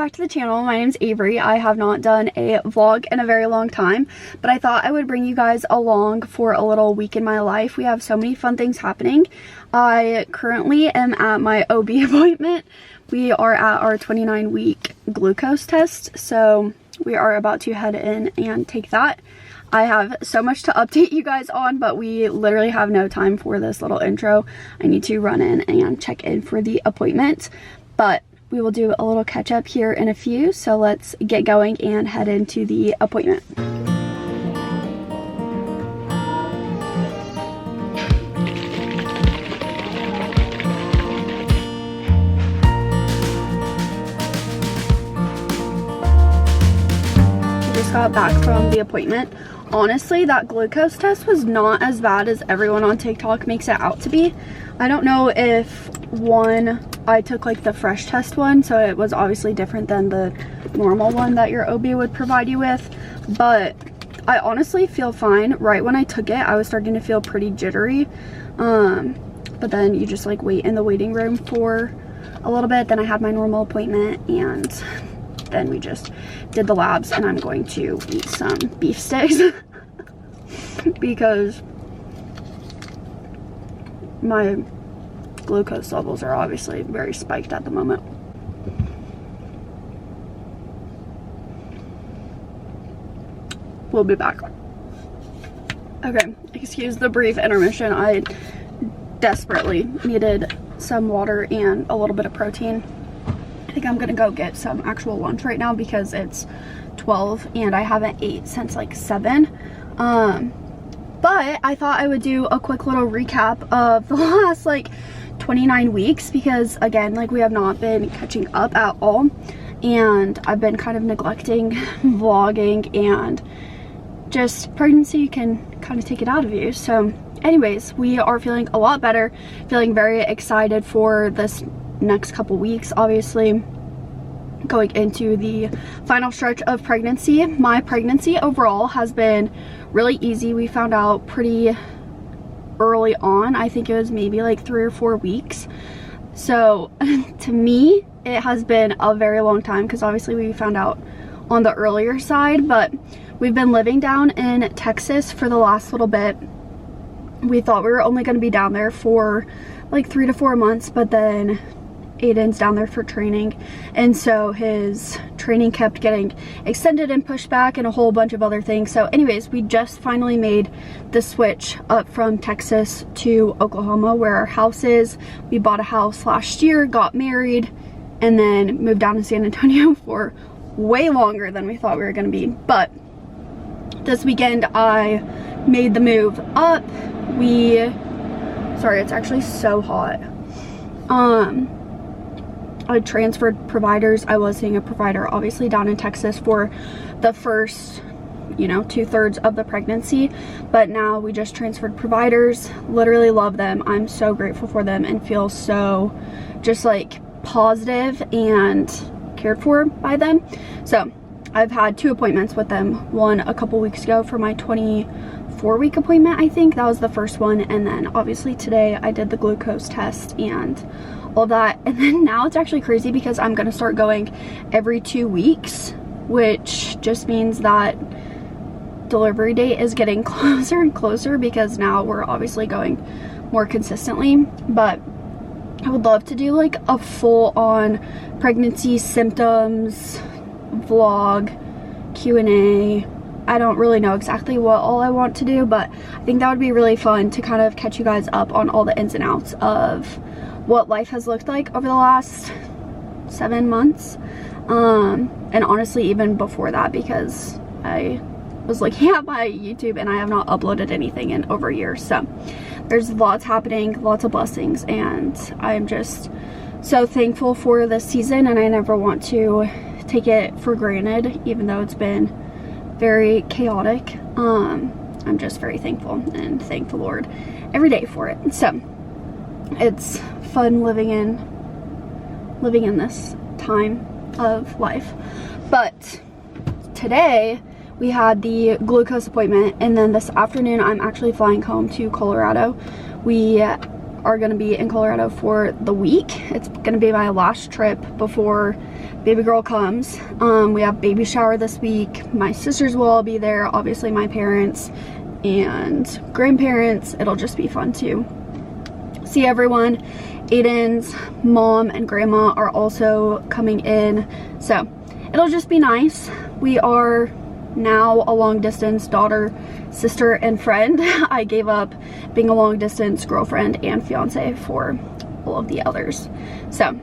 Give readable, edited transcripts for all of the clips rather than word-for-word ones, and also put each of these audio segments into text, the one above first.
back to the channel. My name's Avery. I have not done a vlog in a very long time, but I thought I would bring you guys along for a little week in my life. We have so many fun things happening. I currently am at my OB appointment. We are at our 29-week glucose test, so we are about to head in and take that. I have so much to update you guys on, but we literally have no time for this little intro. I need to run in and check in for the appointment, but we will do a little catch up here in a few. So let's get going and head into the appointment. I just got back from the appointment. Honestly, that glucose test was not as bad as everyone on TikTok makes it out to be. I don't know if I took like the fresh test one, so it was obviously different than the normal one that your OB would provide you with, but I honestly feel fine. Right when I took it, I was starting to feel pretty jittery, but then you just like wait in the waiting room for a little bit. Then I had my normal appointment, and then we just did the labs, and I'm going to eat some beef sticks because my glucose levels are obviously very spiked at the moment. We'll be back. Okay, excuse the brief intermission. I desperately needed some water and a little bit of protein. I think I'm gonna go get some actual lunch right now because it's 12 and I haven't ate since like 7. But I thought I would do a quick little recap of the last like 29 weeks because again, like we have not been catching up at all, and I've been kind of neglecting vlogging, and just pregnancy can kind of take it out of you. So anyways, we are feeling a lot better, feeling very excited for this next couple weeks, obviously going into the final stretch of pregnancy. My pregnancy overall has been really easy. We found out pretty early on. I think it was maybe like 3 or 4 weeks. So to me, it has been a very long time because obviously we found out on the earlier side, but we've been living down in Texas for the last little bit. We thought we were only going to be down there for like 3 to 4 months, but then Aiden's down there for training, and so his training kept getting extended and pushed back and a whole bunch of other things. So anyways, we just finally made the switch up from Texas to Oklahoma, where our house is. We bought a house last year, got married, and then moved down to San Antonio for way longer than we thought we were going to be. But this weekend I made the move up. Sorry, it's actually so hot. I transferred providers. I was seeing a provider obviously down in Texas for the first, 2/3 of the pregnancy, but now we just transferred providers. Literally love them. I'm so grateful for them and feel so just like positive and cared for by them. So I've had 2 appointments with them, one a couple weeks ago for my 24-week appointment. I think that was the first one, and then obviously today I did the glucose test and all that. And then now it's actually crazy because I'm gonna start going every 2 weeks, which just means that delivery date is getting closer and closer because now we're obviously going more consistently. But I would love to do like a full-on pregnancy symptoms vlog, Q&A. I don't really know exactly what all I want to do, but I think that would be really fun to kind of catch you guys up on all the ins and outs of what life has looked like over the last 7 months, and honestly even before that, because I was looking at my YouTube and I have not uploaded anything in over a year. So there's lots happening, lots of blessings, and I'm just so thankful for this season, and I never want to take it for granted, even though it's been very chaotic. I'm just very thankful and thank the Lord every day for it. So it's fun living in this time of life. But today we had the glucose appointment, and then this afternoon I'm actually flying home to Colorado. We are going to be in Colorado for the week. It's going to be my last trip before baby girl comes. We have baby shower this week. My sisters will all be there, obviously my parents and grandparents. It'll just be fun to see everyone. Aiden's mom and grandma are also coming in, so it'll just be nice. We are now a long distance daughter, sister, and friend. I gave up being a long distance girlfriend and fiance for all of the others, so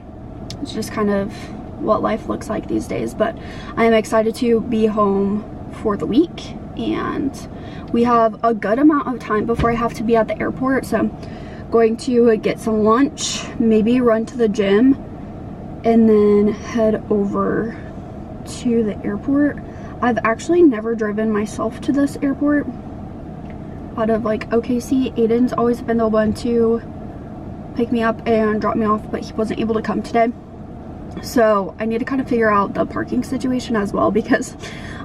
it's just kind of what life looks like these days. But I am excited to be home for the week, and we have a good amount of time before I have to be at the airport, so I'm going to get some lunch, maybe run to the gym, and then head over to the airport. I've actually never driven myself to this airport out of like OKC. Aiden's always been the one to pick me up and drop me off, but he wasn't able to come today. So I need to kind of figure out the parking situation as well, because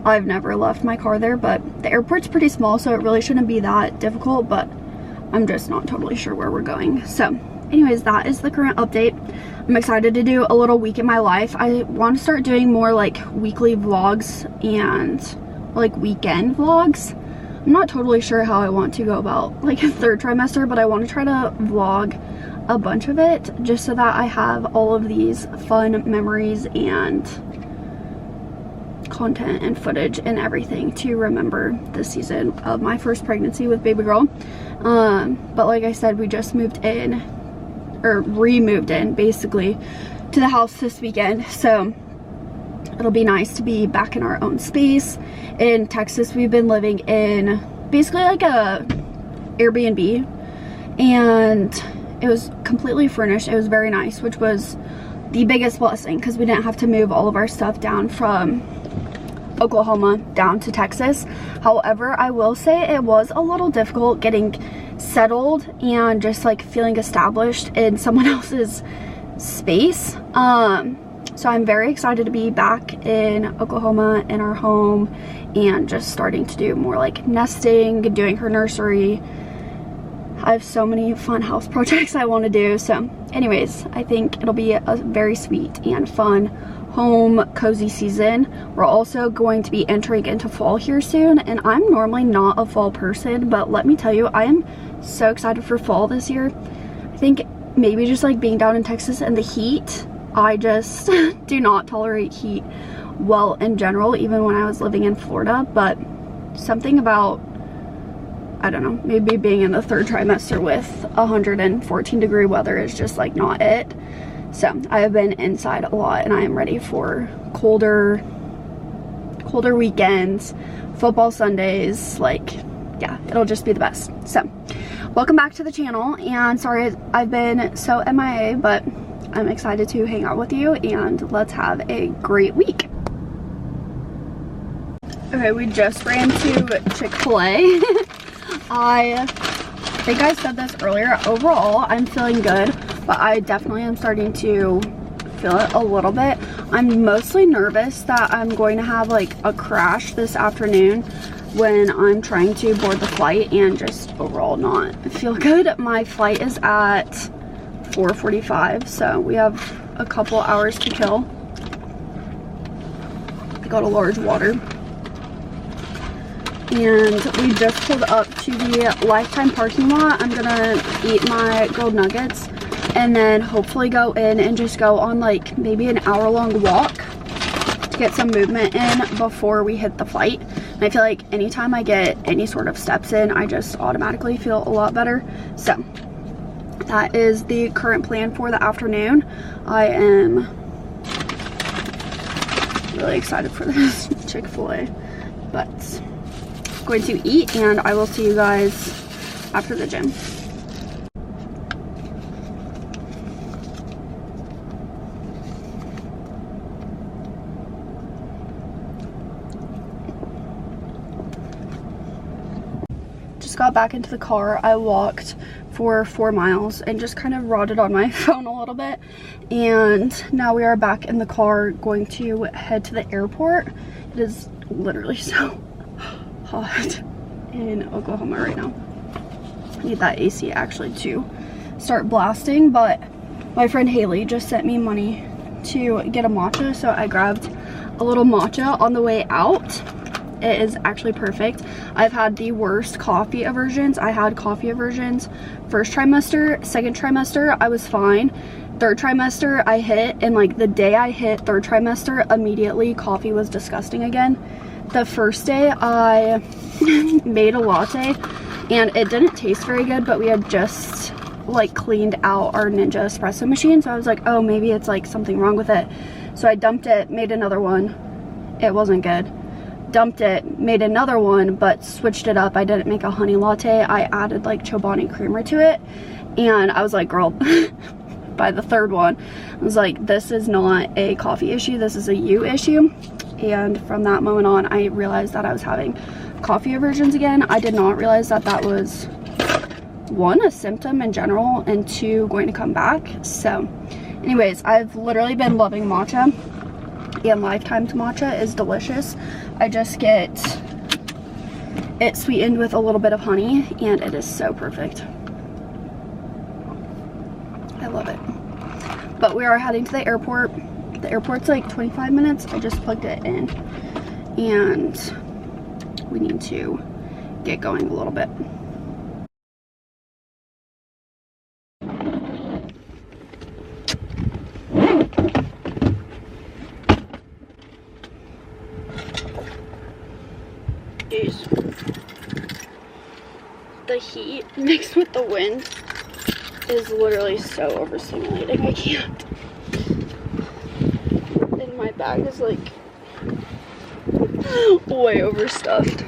I've never left my car there. But the airport's pretty small, so it really shouldn't be that difficult, but I'm just not totally sure where we're going. So anyways, that is the current update. I'm excited to do a little week in my life. I want to start doing more like weekly vlogs and like weekend vlogs. I'm not totally sure how I want to go about like a third trimester, but I want to try to vlog a bunch of it just so that I have all of these fun memories and content and footage and everything to remember this season of my first pregnancy with baby girl. But like I said, we just moved in, or re-moved in basically, to the house this weekend, so it'll be nice to be back in our own space. In Texas, we've been living in basically like a Airbnb, and it was completely furnished. It was very nice, which was the biggest blessing because we didn't have to move all of our stuff down from Oklahoma down to Texas. However, I will say it was a little difficult getting settled and just like feeling established in someone else's space. So I'm very excited to be back in Oklahoma in our home and just starting to do more like nesting, doing her nursery. I have so many fun house projects I want to do. So anyways, I think it'll be a very sweet and fun home cozy season. We're also going to be entering into fall here soon, and I'm normally not a fall person, but let me tell you, I am so excited for fall this year. I think maybe just like being down in Texas and the heat, I just do not tolerate heat well in general, even when I was living in Florida. But something about, I don't know, maybe being in the third trimester with 114-degree weather is just like not it. So I have been inside a lot, and I am ready for colder weekends, football Sundays. Like, yeah, it'll just be the best. So welcome back to the channel, and sorry I've been so MIA, but I'm excited to hang out with you, and let's have a great week. Okay, we just ran to Chick-fil-A. I think I said this earlier. Overall, I'm feeling good, but I definitely am starting to feel it a little bit. I'm mostly nervous that I'm going to have like a crash this afternoon when I'm trying to board the flight, and just overall not feel good. My flight is at 4:45, so we have a couple hours to kill. I got a large water. And we just pulled up to the Lifetime parking lot. I'm gonna eat my grilled nuggets and then hopefully go in and just go on like maybe an hour-long walk to get some movement in before we hit the flight. And I feel like anytime I get any sort of steps in, I just automatically feel a lot better. So that is the current plan for the afternoon. I am really excited for this Chick-fil-A, but going to eat, and I will see you guys after the gym. Just got back into the car. I walked for 4 miles and just kind of rotted on my phone a little bit, and now we are back in the car going to head to the airport. It is literally so hot in Oklahoma right now. I need that AC actually to start blasting, but my friend Haley just sent me money to get a matcha, so I grabbed a little matcha on the way out. It is actually perfect. I've had the worst coffee aversions. I had coffee aversions first trimester, second trimester, I was fine. Third trimester, I hit, and like the day I hit third trimester, immediately coffee was disgusting again. The first day I made a latte and it didn't taste very good, but we had just like cleaned out our Ninja espresso machine, so I was like, oh, maybe it's like something wrong with it. So I dumped it, made another one. It wasn't good. Dumped it, made another one, but switched it up. I didn't make a honey latte. I added like Chobani creamer to it, and I was like, girl, by the third one, I was like, this is not a coffee issue, this is a you issue. And from that moment on, I realized that I was having coffee aversions again. I did not realize that that was, one, a symptom in general, and two, going to come back. So anyways, I've literally been loving matcha, and Lifetime's matcha is delicious. I just get it sweetened with a little bit of honey, and it is so perfect. I love it. But we are heading to the airport. The airport's like 25 minutes. I just plugged it in, and we need to get going a little bit. Jeez. The heat mixed with the wind is literally so overstimulating. I can't. And my bag is like way overstuffed.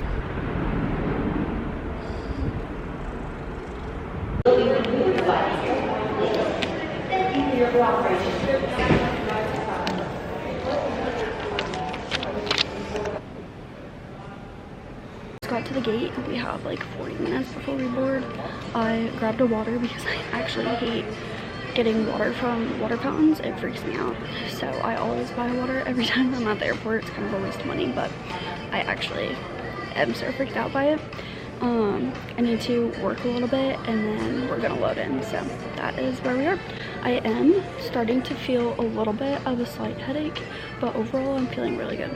Got to the gate. We have like 40 minutes before we board. I grabbed a water because I actually hate getting water from water fountains. It freaks me out. So I always buy water every time I'm at the airport. It's kind of a waste of money, but I actually am so freaked out by it. I need to work a little bit and then we're gonna load in. So that is where we are. I am starting to feel a little bit of a slight headache, but overall I'm feeling really good.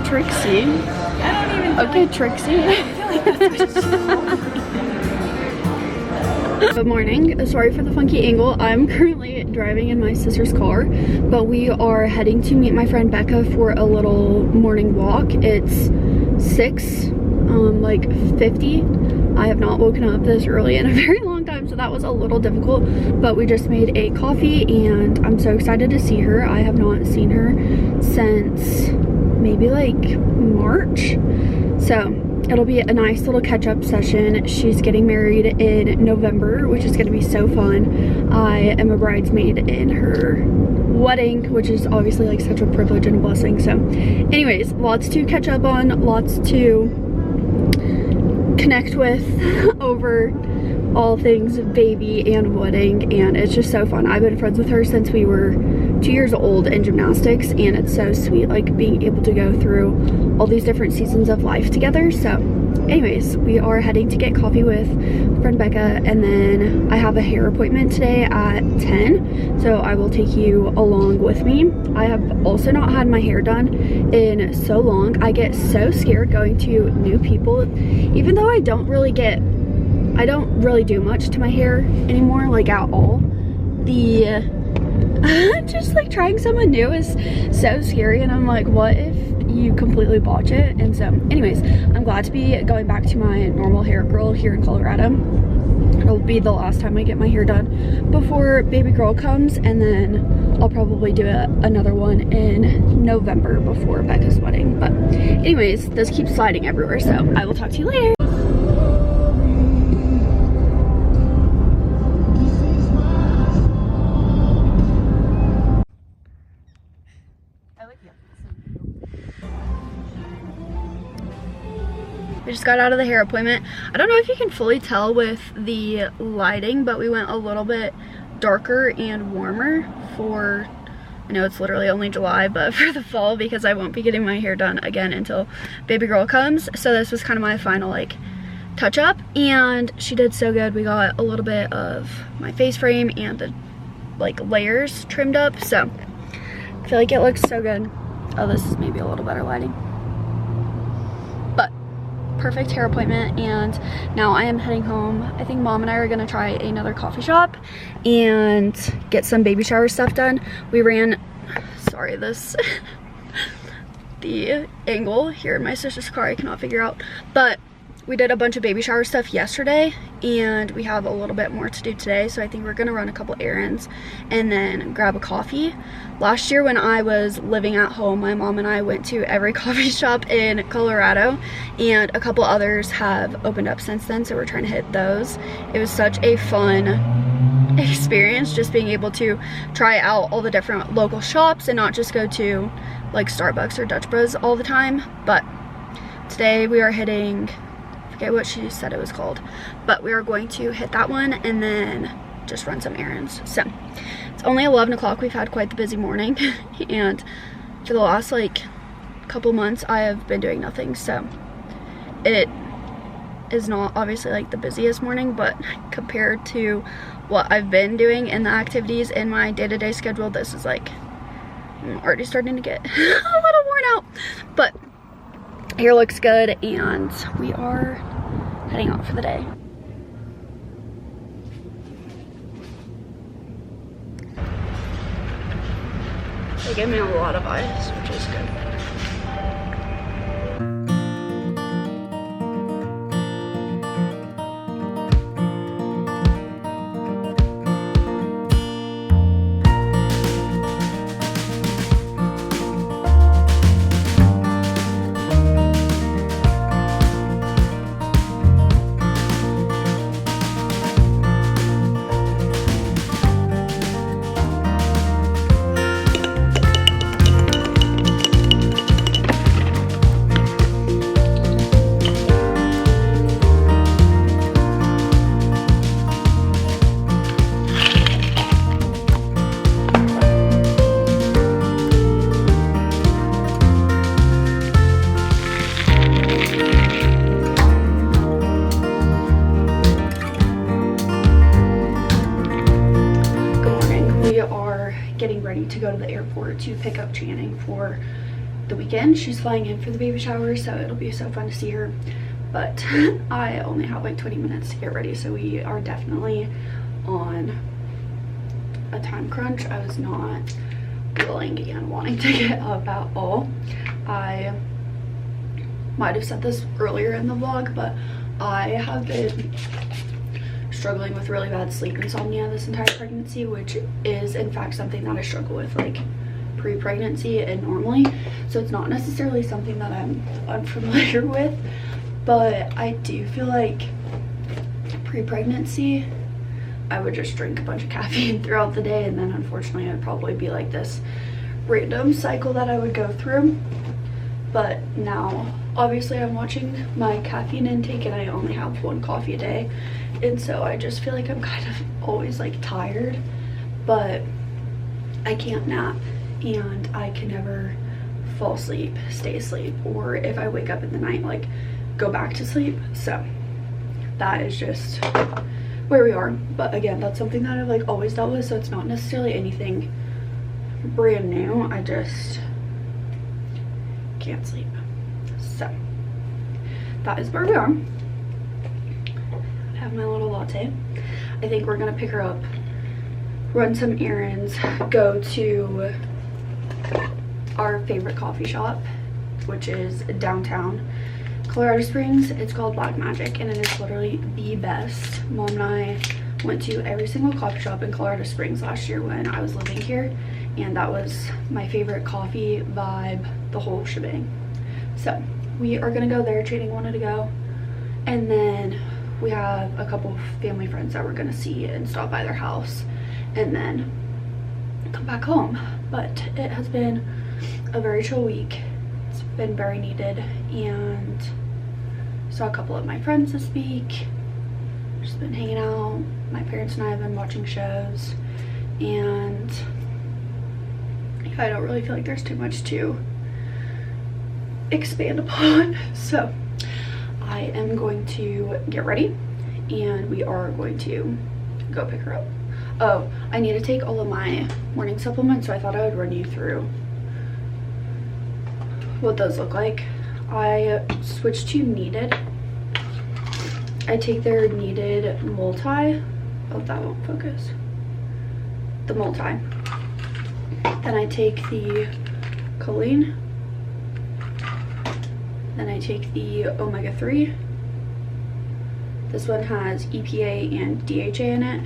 Trixie. Okay, Trixie. Good morning. Sorry for the funky angle. I'm currently driving in my sister's car, but we are heading to meet my friend Becca for a little morning walk. It's 6:50. I have not woken up this early in a very long time, so that was a little difficult, but we just made a coffee and I'm so excited to see her. I have not seen her since maybe like March, so it'll be a nice little catch-up session. She's getting married in November, which is going to be so fun. I am a bridesmaid in her wedding, which is obviously like such a privilege and a blessing. So anyways, lots to catch up on, lots to connect with over all things baby and wedding, and it's just so fun. I've been friends with her since we were 2 years old in gymnastics, and it's so sweet, like being able to go through all these different seasons of life together. So anyways, we are heading to get coffee with friend Becca, and then I have a hair appointment today at 10, so I will take you along with me. I have also not had my hair done in so long. I get so scared going to new people, even though I don't really do much to my hair anymore, like at all. Just like trying someone new is so scary, and I'm like, what if you completely botch it? And so anyways, I'm glad to be going back to my normal hair girl here in Colorado. It'll be the last time I get my hair done before baby girl comes, and then I'll probably do another one in November before Becca's wedding. But anyways, this keeps sliding everywhere, so I will talk to you later. We just got out of the hair appointment. I don't know if you can fully tell with the lighting, but we went a little bit darker and warmer for, I know it's literally only July, but for the fall, because I won't be getting my hair done again until baby girl comes. So this was kind of my final like touch up, and she did so good. We got a little bit of my face frame and the like layers trimmed up, so I feel like it looks so good. Oh, this is maybe a little better lighting. But perfect hair appointment, and now I am heading home. I think mom and I are gonna try another coffee shop and get some baby shower stuff done. We ran, sorry, this the angle here in my sister's car I cannot figure out, but we did a bunch of baby shower stuff yesterday, and we have a little bit more to do today, so I think we're gonna run a couple errands and then grab a coffee. Last year when I was living at home, my mom and I went to every coffee shop in Colorado, and a couple others have opened up since then, so we're trying to hit those. It was such a fun experience just being able to try out all the different local shops and not just go to like Starbucks or Dutch Bros all the time. But today we are hitting, I forget what she said it was called, but we are going to hit that one and then just run some errands. So it's only 11 o'clock. We've had quite the busy morning, and for the last like couple months I have been doing nothing, so it is not obviously like the busiest morning, but compared to what I've been doing and the activities in my day-to-day schedule, this is like, I'm already starting to get a little worn out. But hair looks good, and we are heading out for the day. They gave me a lot of ice, which is good. To go to the airport to pick up Channing for the weekend. She's flying in for the baby shower, so it'll be so fun to see her, but I only have like 20 minutes to get ready, so we are definitely on a time crunch. I was not willing and wanting to get up at all. I might have said this earlier in the vlog, but I have been struggling with really bad sleep insomnia this entire pregnancy, which is in fact something that I struggle with like pre-pregnancy and normally, so it's not necessarily something that I'm unfamiliar with, but I do feel like pre-pregnancy I would just drink a bunch of caffeine throughout the day, and then unfortunately I'd probably be like this random cycle that I would go through. But now obviously I'm watching my caffeine intake and I only have 1 coffee a day, and so I just feel like I'm kind of always like tired, but I can't nap and I can never fall asleep, stay asleep, or if I wake up in the night, like go back to sleep. So that is just where we are. But again, that's something that I've like always dealt with, so it's not necessarily anything brand new. I just can't sleep. So that is where we are. I have my little latte. I think we're gonna pick her up, run some errands, go to our favorite coffee shop, which is downtown Colorado Springs. It's called Black Magic, and it is literally the best. Mom and I went to every single coffee shop in Colorado Springs last year when I was living here, and that was my favorite coffee vibe, the whole shebang. So we are gonna go there. Trading wanted to go, and then we have a couple of family friends that we're gonna see and stop by their house and then come back home. But it has been a very chill week. It's been very needed, and saw a couple of my friends this week. Just been hanging out. My parents and I have been watching shows, and I don't really feel like there's too much to expand upon. So I am going to get ready and we are going to go pick her up. Oh, I need to take all of my morning supplements, so I thought I would run you through what those look like. I switched to Needed. I take their Needed multi. Oh, that won't focus. The multi. Then I take the choline. Then I take the omega-3. This one has EPA and DHA in it.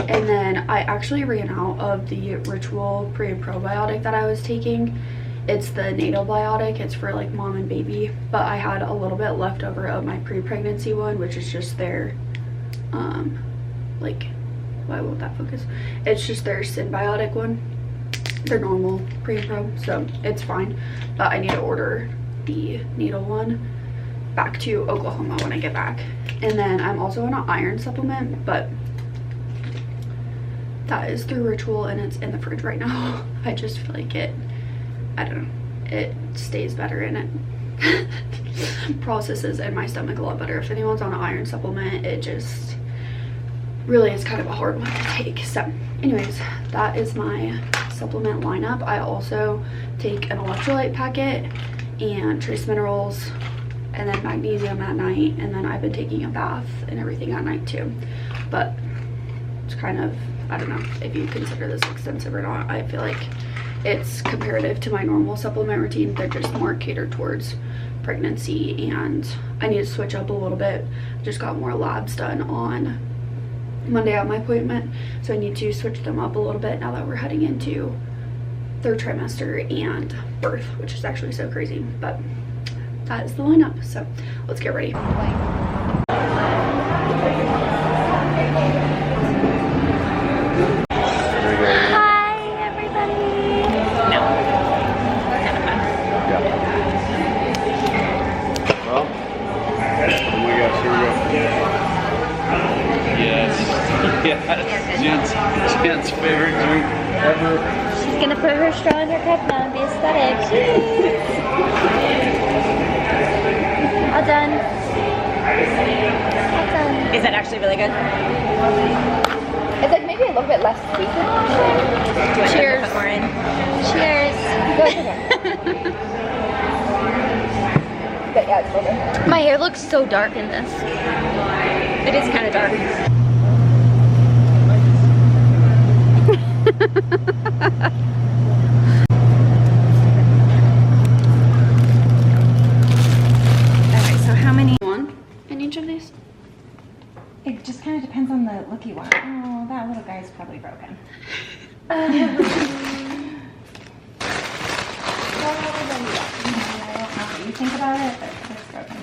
And then I actually ran out of the Ritual pre and probiotic that I was taking. It's the natal biotic. It's for like mom and baby, but I had a little bit left over of my pre-pregnancy one, which is just their like, why won't that focus? It's just their symbiotic one, their normal pre and pro, so it's fine. But I need to order the needle one back to Oklahoma when I get back. And then I'm also on an iron supplement, but that is through Ritual and it's in the fridge right now. I just feel like it, I don't know, it stays better and it processes in my stomach a lot better. If anyone's on an iron supplement, it just really is kind of a hard one to take. So anyways, that is my supplement lineup. I also take an electrolyte packet and trace minerals and then magnesium at night, and then I've been taking a bath and everything at night too. But it's kind of, I don't know if you consider this extensive or not. I feel like it's comparative to my normal supplement routine. They're just more catered towards pregnancy, and I need to switch up a little bit. Just got more labs done on Monday at my appointment, so I need to switch them up a little bit now that we're heading into 3rd trimester and birth, which is actually so crazy. But that is the lineup, so let's get ready. Yes, Jen's favorite drink ever. She's gonna put her straw in her cup now and be aesthetic. Cheers! All done. All done. Is that actually really good? It's like maybe a little bit less sweet than usual. Cheers. Put more in. Cheers. But yeah, it's a little bit. My hair looks so dark in this. It is kind of dark. Okay, so how many one in each of these? It just kind of depends on the look you want. Oh, that little guy's probably broken. You think about it, but it's broken.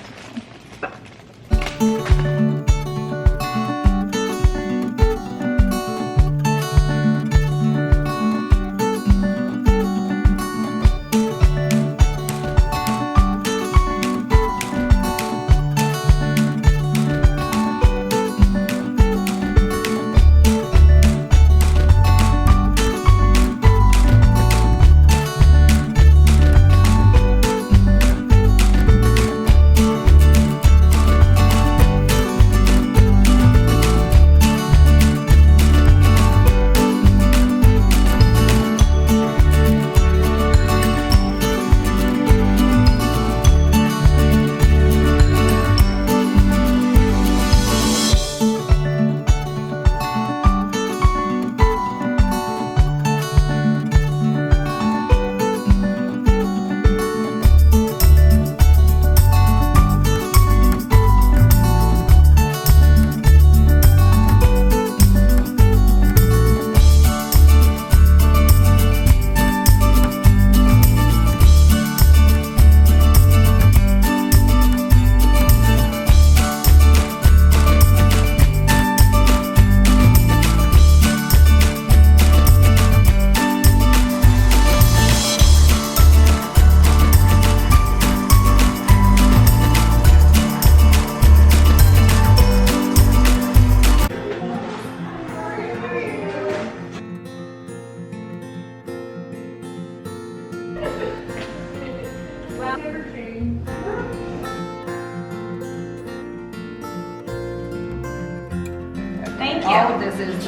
Thank you. All of this isn't.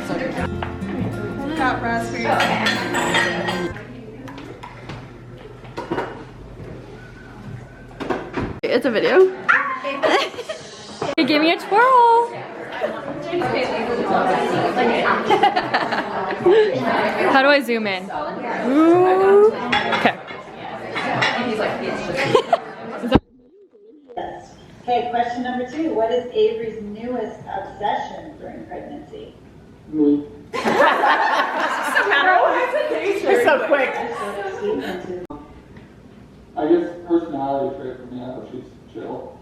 So got raspberry. It's a video. Give me a twirl. How do I zoom in? Ooh. Okay. Okay, question number 2. What is Avery's newest obsession during pregnancy? Me. It's so quick. I guess personality trait for me, I hope she's chill.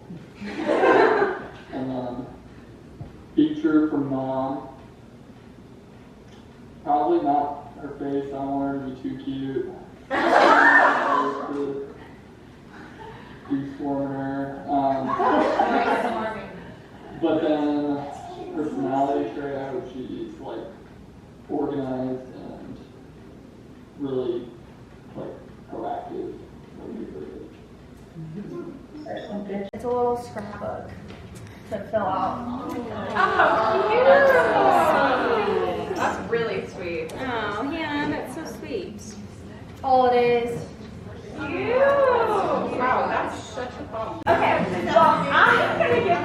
And then feature for mom. Probably not her face, I don't want her to be too cute. Deformer. But then personality trait, I hope she's like organized and really like proactive. It's a little scrapbook to fill out. That's really sweet. Oh, yeah, that's so sweet. Holidays. Wow, that's such a problem. Okay, so I'm gonna give